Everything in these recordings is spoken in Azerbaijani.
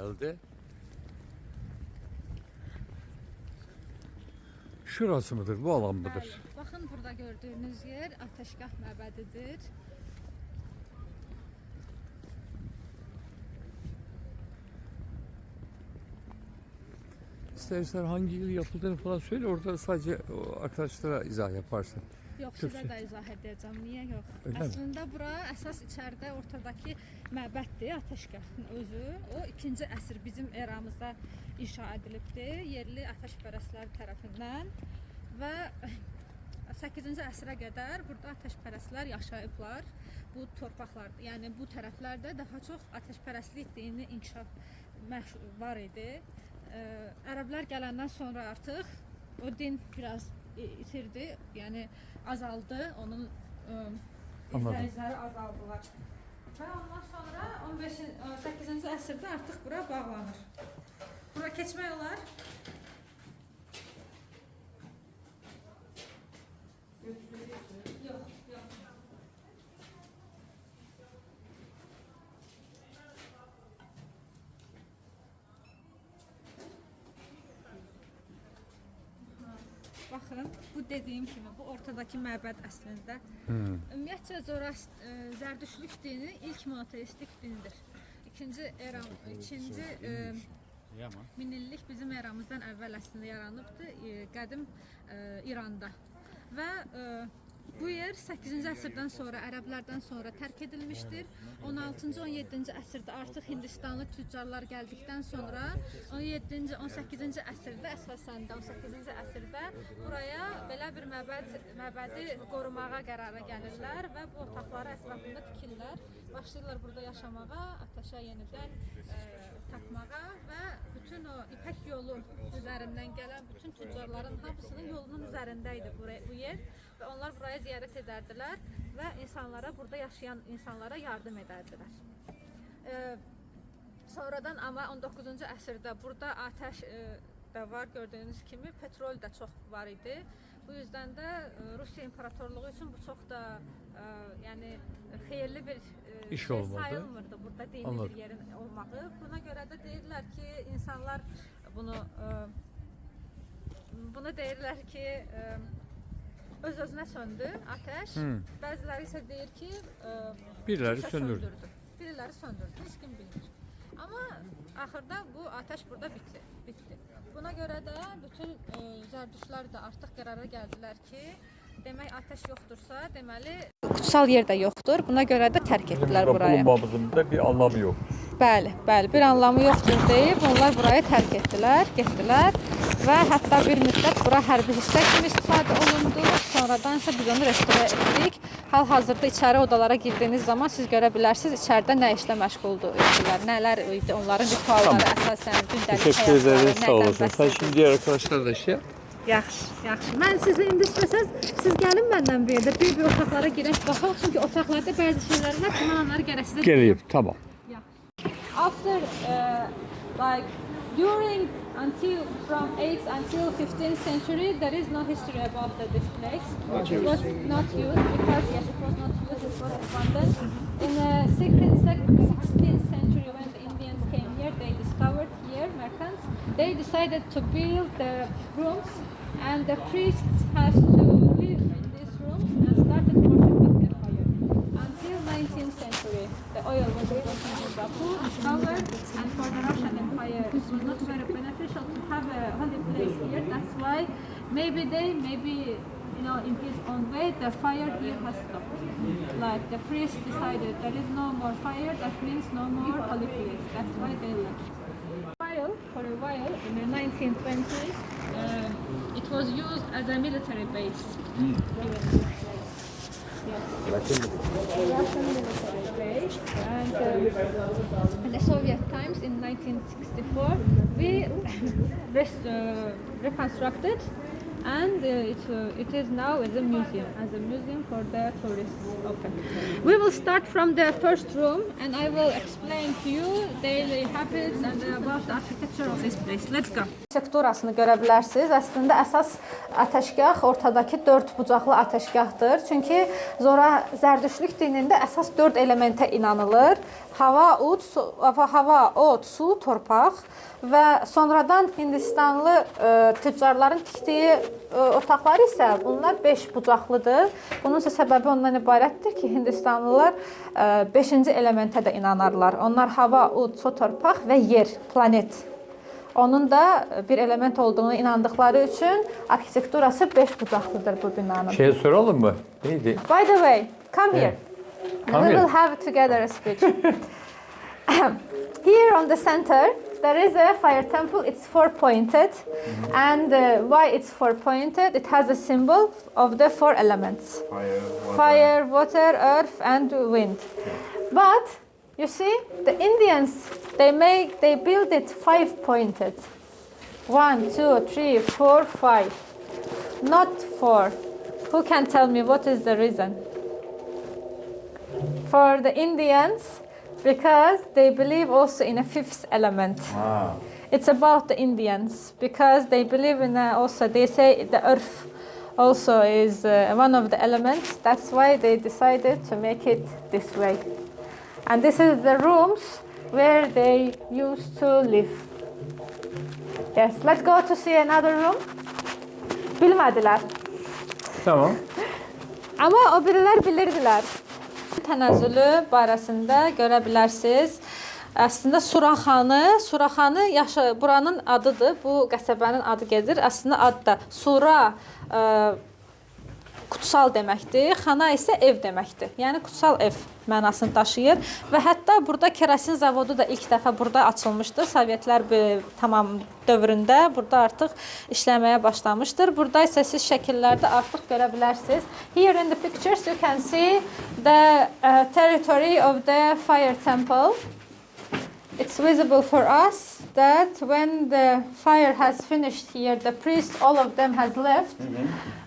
geldi. Şurası mıdır? Bu alan mıdır? Bəli. Baxın, burada gördüyünüz yer Ateşgah məbədidir. İstersen hangi yıl yapıldığını falan söyle. Orada sadece o arkadaşlara izah yaparsın. Yox, Çok sizə şey. də izah edəcəm. Niyə yox? Öyle mi? Əslində bura əsas içəridə ortadakı məbəddir, Ateşgahın özü. O 2-ci əsr bizim eramızda inşa edilibdir, yerli ateşpərəstlər tərəfindən və 8-ci əsrə qədər burada ateşpərəstlər yaşayıblar. Bu torpaqlarda, yəni bu tərəflərdə daha çox ateşpərəstlik dini inkişaf var idi. Ərəblər gələndən sonra artıq o din biraz itirdi, yəni azaldı, onun izləyiciləri azaldılar. Və ondan sonra 8-ci əsrdə artıq bura bağlanır. Bura keçmək olar. Yox, yox. Baxın, bu dediyim kimi, bu ortadakı məbəd əslində. Ümumiyyətcə, Zərdüştlük dini ilk monoteistik dindir. İkinci minillik bizim eramızdan əvvəl əslində yaranıbdır, qədim İranda. Və bu yer 8-ci əsrdən sonra, ərəblərdən sonra tərk edilmişdir. 16-cı, 17-ci əsrdə artıq Hindistanlı tüccarlar gəldikdən sonra 17-ci, 18-ci əsrdə, əsasən də 18-ci əsrdə buraya belə bir məbədi qorumağa qərara gəlirlər və bu otaqları ətrafında tikirlər. Başlayırlar burada yaşamağa, ateşə yenidən tapmağa və bütün o İpək yolu üzərindən gələn bütün tüccarların hamısının yolunun üzərində idi bu yer və onlar buraya ziyarət edərdilər və burada yaşayan insanlara yardım edərdilər. Sonradan amma 19-cu əsrdə burada ateş də var, gördüyünüz kimi petrol də çox var idi. Bu yüzden də Rusiya İmparatorluğu üçün bu çox da xeyirli bir İş şey olmadı. sayılmırdı burada dini Anladım. bir yerin olmağı. Buna görə də deyirlər ki, insanlar bunu deyirlər ki, öz-özünə söndü ateş. Bəziləri isə deyir ki, Birileri kimsə söndürdü. Biriləri söndürdü, heç kim bilmir. Amma axırda bu ateş burada bitdi. Buna görə də bütün zərdüştlər də artıq qərara gəldilər ki, demək ateş yoxdursa, deməli kutsal yer də yoxdur. Buna görə də tərk etdilər burayı. Bulunmamızın da bir anlamı yok. Bəli, bir anlamı yoxdur deyib onlar burayı tərk etdilər, getdilər və hətta bir müddət bura hərbi hissə kimi istifadə olundu. Sonradan isə biz onu restore etdik. Hal-hazırda içəri odalara girdiyiniz zaman siz görə bilərsiniz içəridə nə işlə məşğuldur idilər, nələr idi onların ritualları, əsasən gündəlik Teşekkür ederiz. Sağ olasın. nədən Sen şimdi diğer arkadaşlar da şey yap. Yaxşı, yaxşı. Mən sizi indi istəsəz, siz gəlin məndən bir yerdə bir otaqlara girək baxaq. Çünki otaqlarda bəzi şeylər var, mən onları gərək sizə Geleyim. Tamam. After from 8th until 15th century, there is no history about this place. It was not used because it was not used, it was abandoned. In the 16th century, when the Indians came here, they discovered here merchants. They decided to build the rooms, and the priests has to live in these rooms and started worshiping the fire. Until 19th century, the oil was in Baku, discovered, and for the Russian Empire, it was not very beneficial to have a holy place here. That's why maybe in his own way, the fire here has stopped. Like the priest decided there is no more fire, that means no more holy place. That's why they left. For a while, in the 1920s, it was used as a military base. Russian military base. And in the Soviet times, in 1964, we reconstructed, and it is now as a museum for the tourists open. We will start from the first room, and I will explain to you daily habits and about the architecture of this place. Let's go. Arxitekturasını görə bilərsiniz. Əslində əsas ateşgah ortadakı 4 bucaqlı ateşgahdır. Çünki Zərdüştlük dinində əsas 4 elementə inanılır. hava, ot, su, torpaq və sonradan Hindistanlı tüccarların tikdiyi otaqlar isə bunlar 5 bucaqlıdır. Bunun isə səbəbi ondan ibarətdir ki, Hindistanlılar 5-ci elementə də inanarlar. Onlar hava, ot, su, torpaq və yer, planet. Onun da bir element olduğunu inandıkları üçün arxitekturası 5 bucaqlıdır bu binanın. Şeye soralım mı? Neydi? By the way, come here. Come We here. will have together a speech. Here on the center, there is a fire temple. It's four-pointed. And why it's four-pointed? It has a symbol of the four elements. Fire, water, earth, and wind. But you see, the Indians, they build it five-pointed. 1, 2, 3, 4, 5. Not 4. Who can tell me what is the reason? For the Indians, because they believe also in a fifth element. Wow. It's about the Indians because they believe in also, they say the earth also is one of the elements. That's why they decided to make it this way. And this is the rooms where they used to live. Yes, let's go to see another room. Bilmədilər. Tamam. Amma o birilər bilirdilər. Tənəzzülü barəsində görə bilərsiniz. Əslində Suraxanı buranın adıdır. Bu qəsəbənin adı gedir. Əslində adı da Sura kutsal deməkdir. Xana isə ev deməkdir. Yəni kutsal ev mənasını daşıyır və hətta burada kerosin zavodu da ilk dəfə burada açılmışdır. Sovetlər tamam dövründə burada artıq işləməyə başlamışdır. Burada isə siz şəkillərdə artıq görə bilərsiniz. Here in the pictures you can see the territory of the fire temple. It's visible for us that when the fire has finished here, the priest, all of them has left.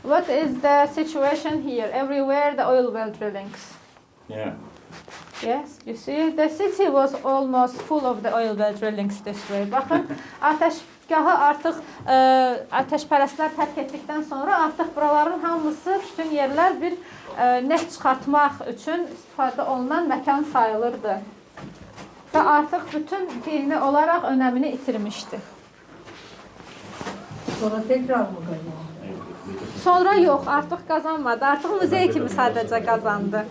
What is the situation here? Everywhere the oil well drillings. Yeah. Yes, you see, the city was almost full of the oil well drillings this way. Baxın, ateşgahı artıq ateşpərəstlər tərk etdikdən sonra artıq buraların hamısı, bütün yerlər bir neft çıxartmaq üçün istifadə olunan məkan sayılırdı. Və artıq bütün dini olaraq önəmini itirmişdi. Sonra tekrar mı kazandı? Sonra yox, artıq qazanmadı. Artıq muzey kimi sadəcə qazandı.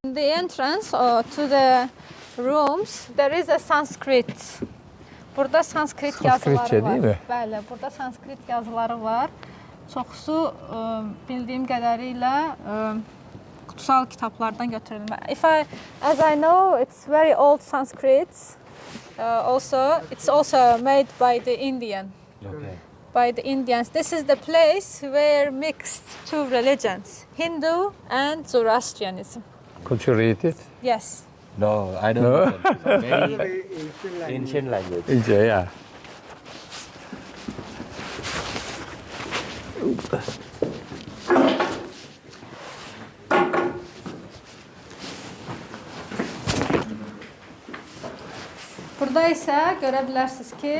In the entrance to the rooms, there is a Sanskrit. Burada Sanskrit yazıları Sanskritçe var. değil mi? Bəli, burada Sanskrit yazıları var. Çoxusu bildiyim qədərilə kutsal kitablardan götürülmə. As I know, it's very old Sanskrit. It's also made by the Indian. Okay. By the Indians. This is the place where mixed two religions, Hindu and Zoroastrianism. Could you read it? Yes. No, I don't No? know. Very ancient language. İnce ya. Burada isə görə bilərsiniz ki,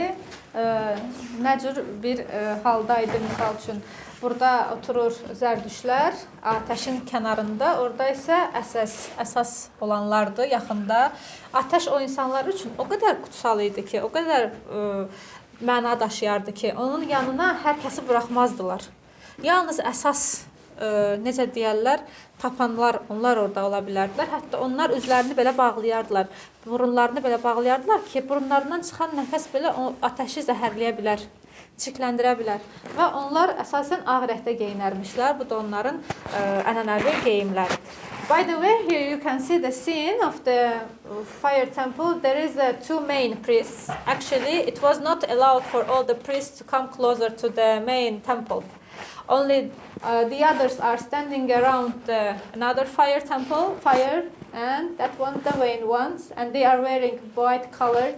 nə cür bir haldaydı misal üçün. Burada oturur zərdüşlər ateşin kənarında, orada isə əsas olanlardı yaxında. Ateş o insanlar üçün o qədər kutsal idi ki, o qədər məna daşıyardı ki, onun yanına hər kəsi buraxmazdılar. Yalnız əsas necə deyərlər, tapanlar, onlar orada ola bilərdilər. Hətta onlar üzlərini belə bağlayardılar, burunlarını belə bağlayardılar ki, burunlarından çıxan nəfəs belə o ateşi zəhərləyə bilər, çirkləndirə bilər. Və onlar əsasən ağ rəngdə geyinərmişlər. Bu da onların ənənəvi geyimləridir. By the way, here you can see the scene of the fire temple. There is two main priests. Actually, it was not allowed for all the priests to come closer to the main temple. Only the others are standing around another fire, and that one the main ones, and they are wearing white-colored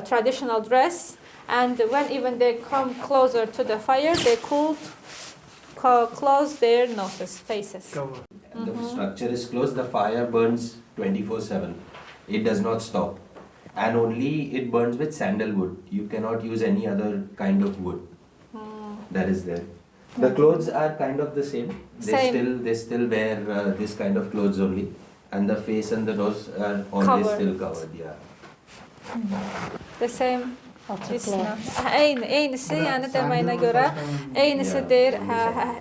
traditional dress. And when even they come closer to the fire, they could close their noses, faces. The structure is closed, the fire burns 24/7. It does not stop. And only it burns with sandalwood. You cannot use any other kind of wood that is there. The clothes are kind of the same. They still wear this kind of clothes only. and the face and the nose are always Covered. still covered. Yeah. The same. Açıqlar. Eynisi, yəni deməyinə görə eynisidir.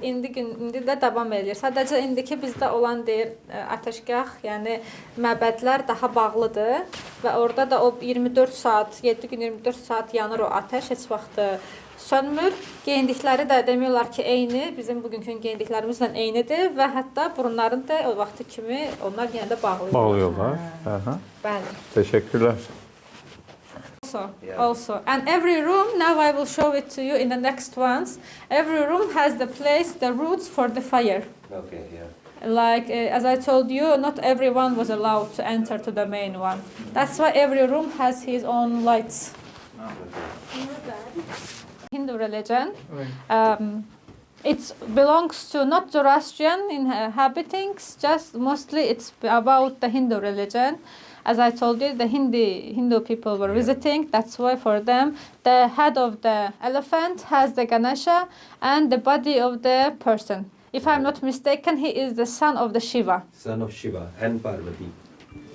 İndi də davam edir. Sadəcə indiki bizdə olan deyir atəşgah, yəni məbədlər daha bağlıdır və orada da o 24 saat, 7 gün 24 saat yanır o atəş, heç vaxt sönmür. Geyindikləri də demiyorlar ki, eyni, bizim bugünkü geyindiklərimizlə eynidir və hətta burunlarını da o vaxtı kimi onlar yenə də bağlayırlar. Bağlıyorlar. Aha. Bəli. Teşekkürler. Also, and every room, now I will show it to you in the next ones. Every room has the place, the roots for the fire. Okay. Yeah. Like as I told you, not everyone was allowed to enter to the main one. That's why every room has his own lights. Hindu religion. It belongs to not Zoroastrian inhabitants, just mostly it's about the Hindu religion. As I told you, the Hindu people were visiting. That's why for them, the head of the elephant has the Ganesha and the body of the person. If I'm not mistaken, he is the son of the Shiva. Son of Shiva and Parvati.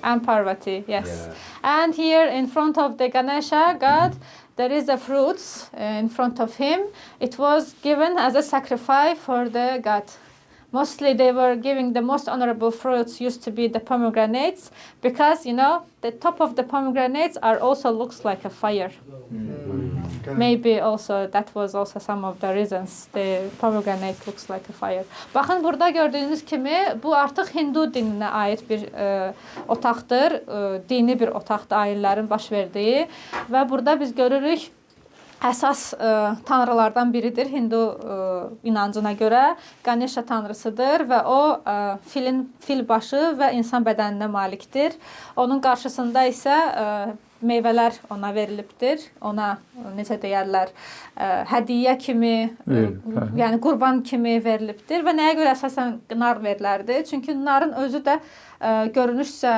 And Parvati, yes. Yeah. And here in front of the Ganesha god, there is the fruits in front of him. It was given as a sacrifice for the god. Mostly they were giving the most honorable fruits used to be the pomegranates because, you know, the top of the pomegranates also looks like a fire. Maybe also that was also some of the reasons the pomegranate looks like a fire. Baxın burada gördüyünüz kimi bu artıq Hindu dininə aid bir otaqdır, dini bir otaqdır ayinlərin baş verdiyi və burada biz görürük əsas tanrılardan biridir Hindu inancına görə. Ganesha tanrısıdır və o fil başı və insan bədəninə malikdir. Onun qarşısında isə meyvələr ona verilibdir. Ona necə deyərlər, hədiyyə kimi, yəni qurban kimi verilibdir və nəyə görə əsasən nar verilərdi? Çünki narın özü də görünüşsə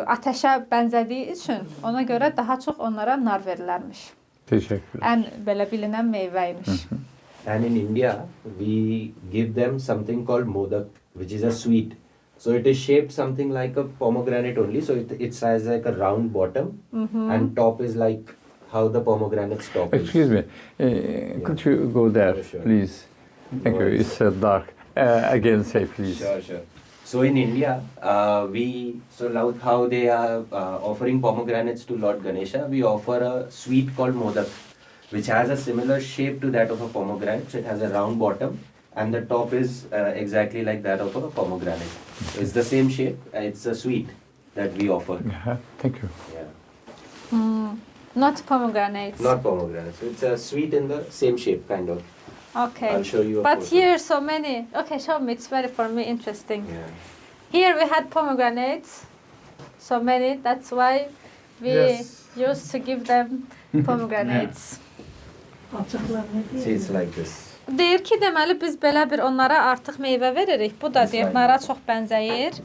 ateşə bənzədiyi üçün ona görə daha çox onlara nar verilərmiş. Teşekkürler. Ən belə bilinən meyvə imiş. And in India, we give them something called modak, which is a sweet. So it is shaped something like a pomegranate only. So it has like a round bottom and top is like how the pomegranate's top is. Excuse me. Could you go there, Sure. please? Thank you. It's dark. Again, say please. Sure. So in India, like how they are offering pomegranates to Lord Ganesha, we offer a sweet called modak, which has a similar shape to that of a pomegranate. So it has a round bottom and the top is exactly like that of a pomegranate. It's the same shape. It's a sweet that we offer. Thank you. Yeah. Not pomegranates. Not pomegranates. So it's a sweet in the same shape, kind of. Okay. I'll show you a But photo. here so many. Okay, show me. It's very for me interesting. Yeah. Here we had pomegranates. So many. That's why we used to give them pomegranates. Açıqlar nə deyir? See, it's like this. Deyir ki, deməli biz belə bir onlara artıq meyvə veririk. Bu da deyir, nara çox bənzəyir.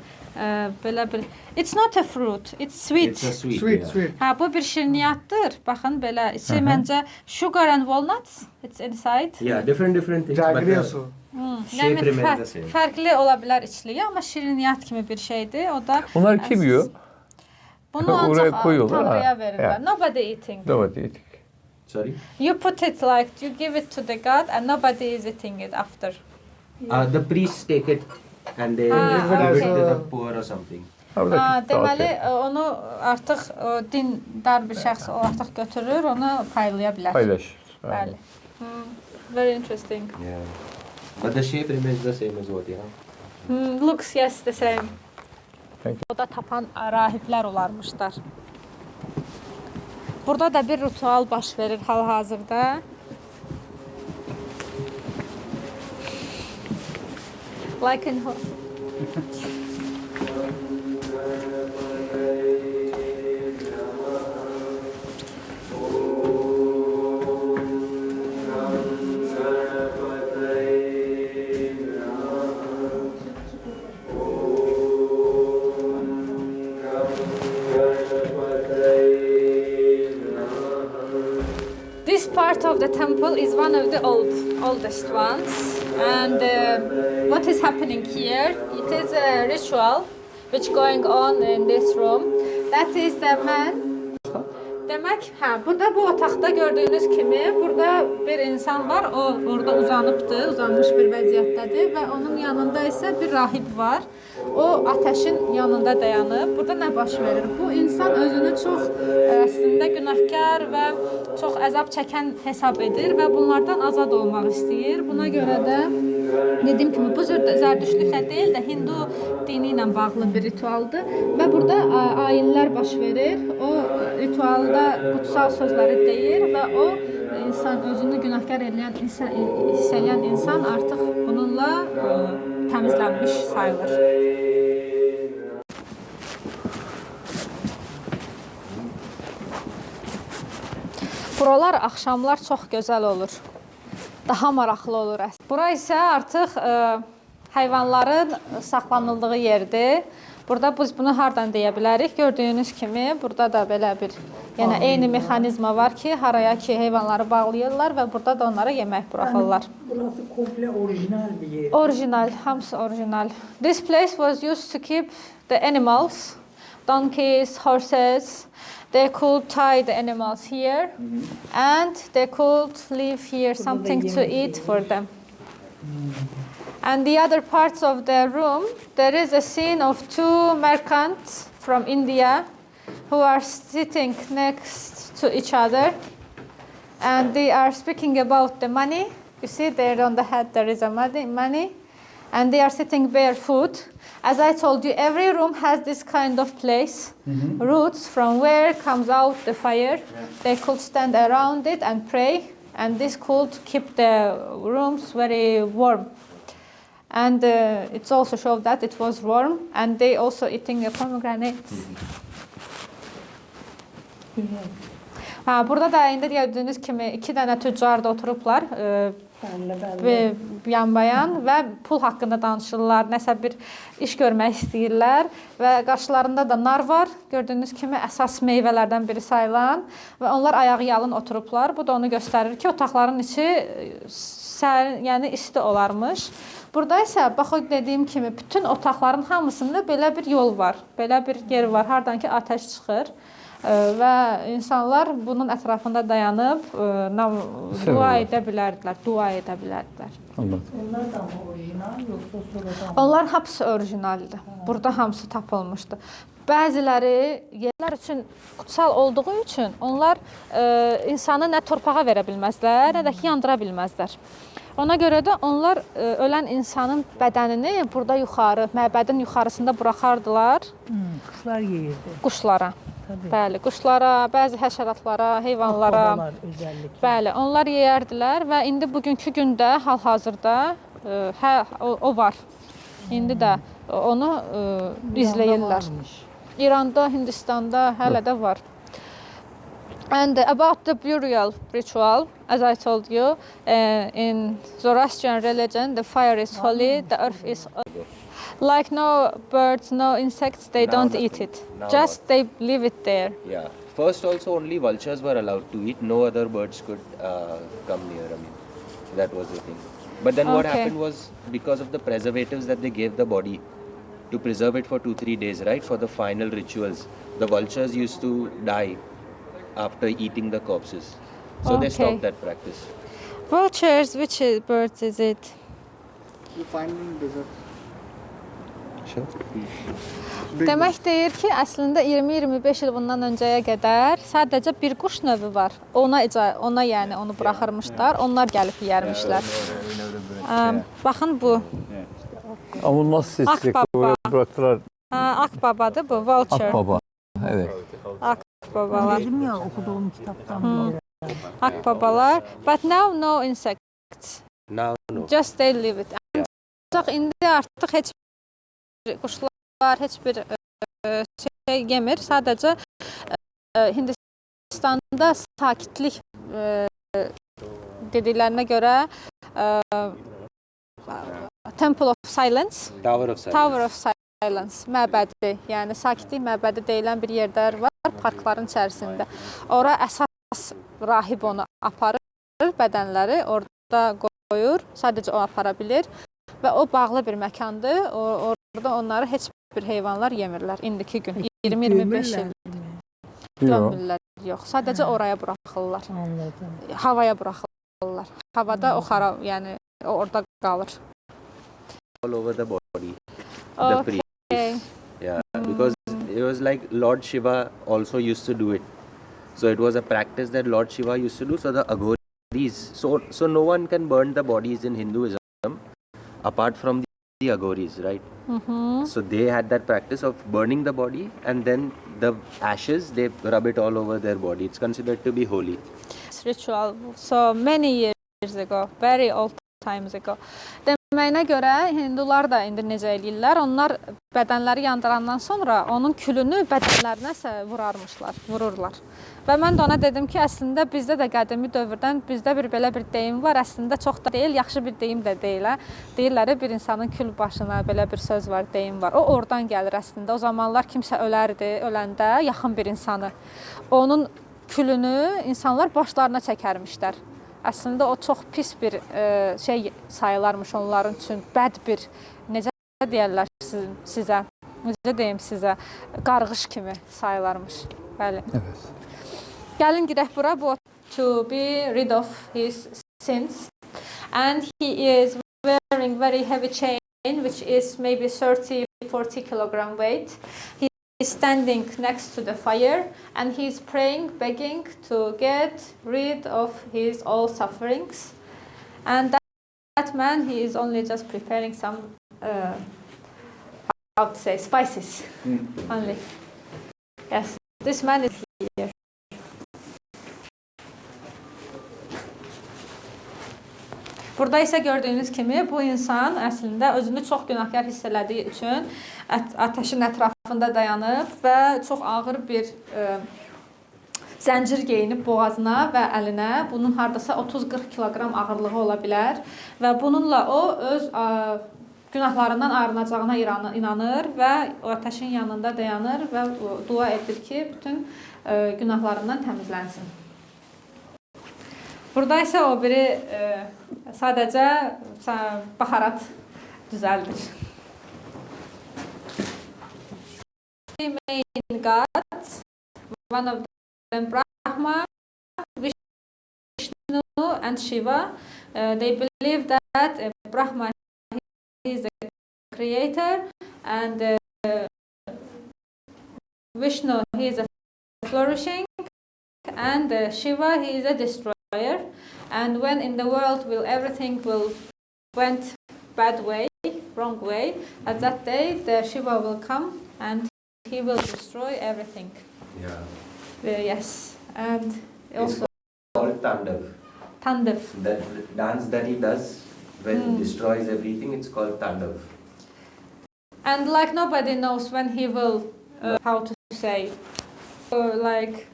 Belə bir. It's not a fruit. It's sweet. It's a sweet. Sweet, yeah. sweet. Ha, bu bir şirniyyatdır. Baxın belə. İçi məncə sugar and walnuts. It's inside. Yeah, different things. But Jaggery the also. shape remains the same. Fərqli ola bilər içliyi, amma şirniyyat kimi bir şeydir. O da Bunlar kim yiyor? Bunu Oraya ancaq koyuyorlar, tanrıya ha. verirlər. Yeah. Nobody eating. Nobody eating. Sorry? You put it like you give it to the god and nobody is eating it after. The priests take it and they Ah, give it okay. to the poor or something. Deməli onu artıq dindar bir şəxs o artıq götürür, onu paylaya bilər. Paylaş. Bəli. Very interesting. Yeah. But the shape remains the same as what you have. Looks yes the same. Thank you. O da tapan rahiblər olarmışlar. Burada da bir ritual baş verir hal-hazırda. Like in This part of the temple is one of the oldest ones, and what is happening here? It is a ritual which going on in this room. That is the man. Demək, burada bu otaqda gördüyünüz kimi, burada bir insan var, o orada uzanıbdır, uzanmış bir vəziyyətdədir və onun yanında isə bir rahib var. O ateşin yanında dayanıb. Burada nə baş verir? Bu insan özünü çox əslində günahkar və çox əzab çəkən hesab edir və bunlardan azad olmaq istəyir. Buna görə də dediyim kimi bu zərdüştlüklə deyil də Hindu dini ilə bağlı bir ritualdır və burada ayinlər baş verir. O ritualda kutsal sözləri deyir və o insan özünü günahkar edən insan artıq bununla təmizlənmiş sayılır. Buralar axşamlar çox gözəl olur. Daha maraqlı olur. Bura isə artıq heyvanların saxlanıldığı yerdir. Burada biz bunu hardan deyə bilərik? Gördüyünüz kimi burada da belə bir eyni mexanizma var ki, haraya ki heyvanları bağlayırlar və burada da onlara yemək buraxırlar. Burası komple orijinal bir yer. Orijinal, hamısı orijinal. This place was used to keep the animals, donkeys, horses. They could tie the animals here and they could leave here something to eat for them. And the other parts of the room, there is a scene of two merchants from India who are sitting next to each other and they are speaking about the money. You see there on the head there is a money and they are sitting barefoot. As I told you, every room has this kind of place, roots from where comes out the fire. They could stand around it and pray and this could keep the rooms very warm. And it also showed that it was warm and they also eating a pomegranate. Burada da indi gördüyünüz kimi 2 dənə tüccar da oturublar yanbayan və pul haqqında danışırlar, nəsə bir iş görmək istəyirlər və qarşılarında da nar var. Gördüyünüz kimi əsas meyvələrdən biri sayılan və onlar ayağı yalın oturublar. Bu da onu göstərir ki, otaqların içi isti olarmış. Burada isə bax dediyim kimi bütün otaqların hamısında belə bir yol var, belə bir yer var, hardan ki ateş çıxır. Və insanlar bunun ətrafında dayanıb dua edə bilərdilər. Onlar da mı orijinal yoxsa sonradan? Onlar hamısı orijinaldır. Burada hamısı tapılmışdı. Bəziləri yerlər üçün kutsal olduğu üçün onlar insanı nə torpağa verə bilməzlər, nə də ki yandıra bilməzlər. Ona görə də onlar ölən insanın bədənini burada yuxarı, məbədin yuxarısında buraxardılar. Quşlar yeyirdi. Quşlara. Tabii. Bəli, quşlara, bəzi həşəratlara, heyvanlara. Babalar özəlliklə. Bəli, onlar yeyərdilər və indi bugünkü gündə hal-hazırda o var. İndi də onu izləyirlər. İranda, Hindistanda hələ də var. And about the burial ritual, as I told you, in Zoroastrian religion, the fire is holy, the earth is like no birds, no insects, they don't eat it. Just they leave it there. Yeah. First also only vultures were allowed to eat. No other birds could come near. I mean, that was the thing. But then what happened was because of the preservatives that they gave the body to preserve it for 2-3 days, right? For the final rituals, the vultures used to die after eating the corpses. So they stopped that practice. Vultures, which birds is it? You find in desert. Sure. Demək deyir ki, əslində 20-25 il bundan öncəyə qədər sadəcə bir quş növü var. Ona yəni onu buraxırmışlar. Onlar gəlib yeyərmişlər. Baxın bu. Ama nasıl seçecek? Oraya bıraktılar. Akbabadır bu, vulture. Akbaba. Evet. Akbabalar. Dedim ya okuduğum kitaptan biri. Akbabalar. But now no insects. Now no. Just they leave it. Ancaq indi artıq heç bir quşlar, heç bir şey yemir. Sadəcə Hindistanda sakitlik dediklərinə görə Temple of Silence, Tower of Silence. Tower of Silence məbədi, yəni sakitlik məbədi deyilən bir yerlər var parkların içərisində. Ora əsas rahib onu aparır, bədənləri orada qoyur, sadəcə o apara bilir və o bağlı bir məkandır. orada onları heç bir heyvanlar yemirlər indiki gün. 20-25 Gömürlər il mi? Yok. gömürlər. Yox, sadəcə oraya buraxırlar. Anladım. Havaya buraxırlar. Havada o xarab, yəni o orada qalır. All over the body. The priest. Okay. Yeah, because it was like Lord Shiva also used to do it. So it was a practice that Lord Shiva used to do. So the Aghoris, so no one can burn the bodies in Hinduism apart from the Aghoris, right? So they had that practice of burning the body, and then the ashes they rub it all over their body. It's considered to be holy. It's ritual. So many years ago, very old times ago. Deməyinə görə Hindular da indi necə eləyirlər? Onlar bədənləri yandırandan sonra onun külünü bədənlərinə vururlar. Və mən də ona dedim ki, əslində bizdə də qədimi dövrdən bizdə belə bir deyim var. Əslində çox da deyil, yaxşı bir deyim də deyil. Deyirlər bir insanın kül başına belə bir söz var, deyim var. O oradan gəlir əslində. O zamanlar kimsə ölərdi, öləndə yaxın bir insanı. Onun külünü insanlar başlarına çəkərmişlər. Əslində o çox pis bir şey sayılarmış onların üçün, bəd bir, necə deyərlər sizə, necə deyim sizə, qarğış kimi sayılarmış. Bəli. Evet. Gəlin girək bura, bu to be rid of his sins. And he is wearing very heavy chain, which is maybe 30-40 kilogram weight. He is standing next to the fire and he's praying, begging to get rid of his all sufferings. And that man, he is only just preparing some, how to say, spices only. Yes, this man is here. Burada isə gördüyünüz kimi bu insan əslində özünü çox günahkar hiss elədiyi üçün ateşin ətrafında dayanıb və çox ağır bir zəncir geyinib boğazına və əlinə. Bunun hardasa 30-40 kiloqram ağırlığı ola bilər və bununla o öz günahlarından arınacağına inanır və o ateşin yanında dayanır və dua edir ki, bütün günahlarından təmizlənsin. Burada isə o biri sadəcə baharat düzəldir. Three main gods, one of them Brahma, Vishnu and Shiva. They believe that Brahma is the creator and Vishnu he is a flourishing and Shiva he is a destroyer. And when in the world everything will went bad way, wrong way, at that day the Shiva will come and he will destroy everything. Yeah. Yes, and also It's called Tandav. Tandav. That dance that he does when he destroys everything, it's called Tandav. And like nobody knows when he will, how to say, like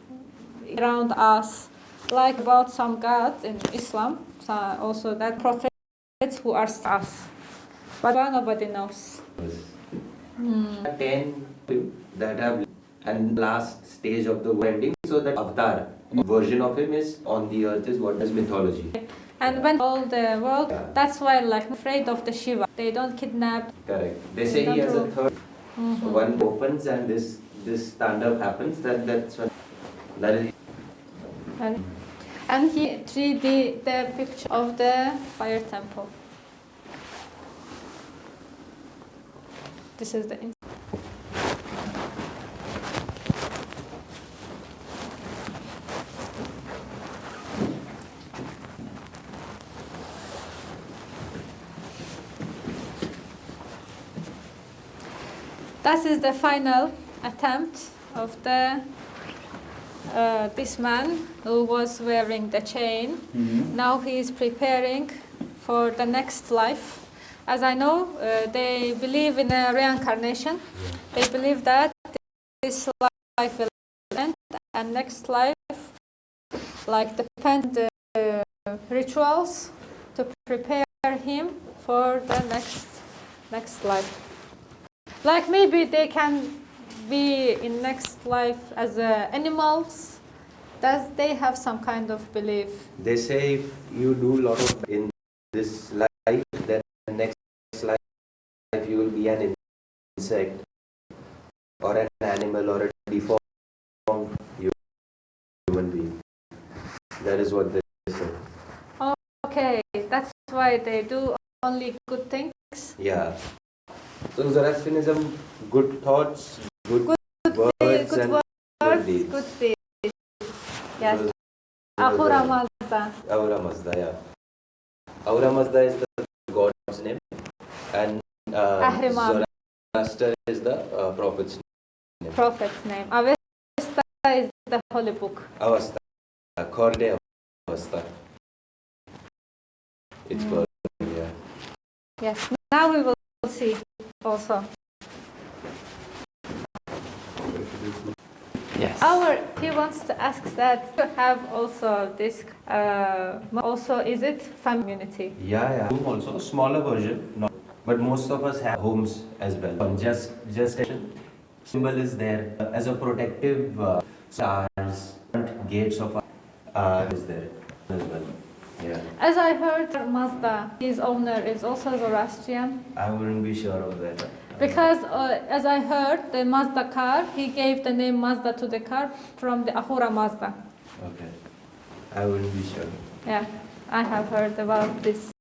around us. Like about some gods in Islam, also that prophets who are us, but nobody knows. 10 that have and last stage of the wedding, so that avatar version of him is on the earth is what is mythology. And when all the world, that's why like afraid of the Shiva. They don't kidnap. Correct. They say he has a third. So one opens and this Tandav happens. That's when that is. And he 3D the picture of the fire temple. This is the That is the final attempt of the this man who was wearing the chain. Now he is preparing for the next life. As I know, they believe in a reincarnation. They believe that this life will end and next life, like depend rituals to prepare him for the next life. Like maybe they can be in next life as animals. Does they have some kind of belief? They say if you do a lot of in this life, then next life you will be an Okay, that's why they do only good things. Yeah. So Zoroastrianism, good thoughts, good words, Good and words, deeds. good deeds. Yes. Those- Ahura Mazda. Ahura Mazda, yeah. Ahura Mazda is the god's name, and Ahriman. Zoroaster is the prophet's name. Prophet's name. Avesta is the holy book. Avasta, Khorde Avasta. It's called, yeah. Yes. Now we will see also. Yes. He wants to ask that you have also this, also is it community? Yeah. Room also, smaller version, not, but most of us have homes as well. Just symbol is there as a protective stars, gates of is there as well. Yeah, As I heard, Mazda, his owner is also Zoroastrian. I wouldn't be sure of that. Because as I heard, the Mazda car, he gave the name Mazda to the car from the Ahura Mazda. Okay, I wouldn't be sure. Yeah, I have heard about this.